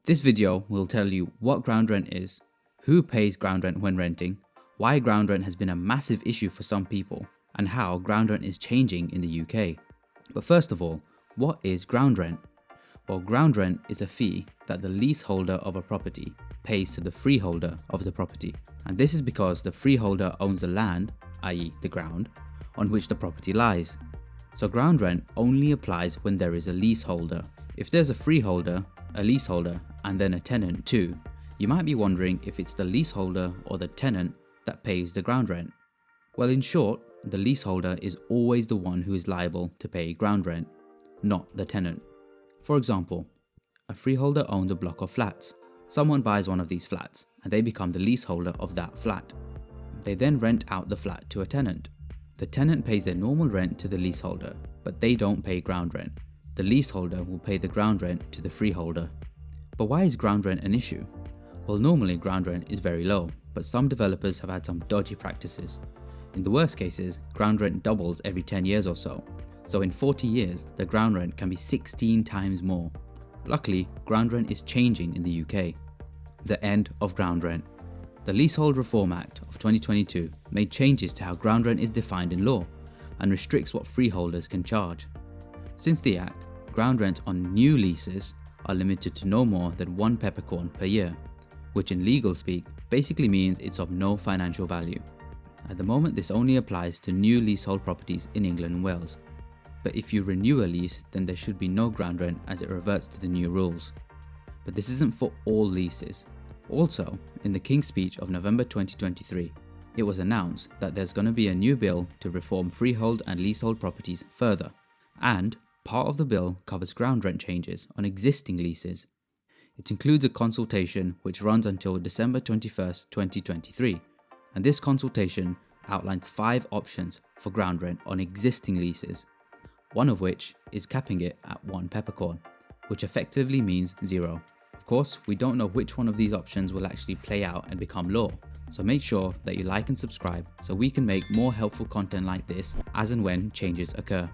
This video will tell you what ground rent is, who pays ground rent when renting, why ground rent has been a massive issue for some people, and how ground rent is changing in the UK. But first of all, what is ground rent? Well, ground rent is a fee that the leaseholder of a property pays to the freeholder of the property. And this is because the freeholder owns the land, i.e. the ground, on which the property lies. So ground rent only applies when there is a leaseholder. If there's a freeholder, a leaseholder, and then a tenant too, you might be wondering if it's the leaseholder or the tenant that pays the ground rent. Well, in short, the leaseholder is always the one who is liable to pay ground rent, not the tenant. For example, a freeholder owns a block of flats. Someone buys one of these flats and they become the leaseholder of that flat. They then rent out the flat to a tenant. The tenant pays their normal rent to the leaseholder, but they don't pay ground rent. The leaseholder will pay the ground rent to the freeholder. But why is ground rent an issue? Well, normally ground rent is very low, but some developers have had some dodgy practices. In the worst cases, ground rent doubles every 10 years or so. So in 40 years, the ground rent can be 16 times more. Luckily, ground rent is changing in the UK. The end of ground rent. The Leasehold Reform Act of 2022 made changes to how ground rent is defined in law and restricts what freeholders can charge. Since the act, ground rent on new leases are limited to no more than 1 peppercorn per year, which in legal speak basically means it's of no financial value. At the moment, this only applies to new leasehold properties in England and Wales. But if you renew a lease, then there should be no ground rent as it reverts to the new rules. But this isn't for all leases. Also, in the King's Speech of November 2023, it was announced that there's going to be a new bill to reform freehold and leasehold properties further. And part of the bill covers ground rent changes on existing leases. It includes a consultation which runs until December 21st, 2023. And this consultation outlines 5 options for ground rent on existing leases. One of which is capping it at 1 peppercorn, which effectively means 0. Of course, we don't know which one of these options will actually play out and become law, so make sure that you like and subscribe so we can make more helpful content like this as and when changes occur.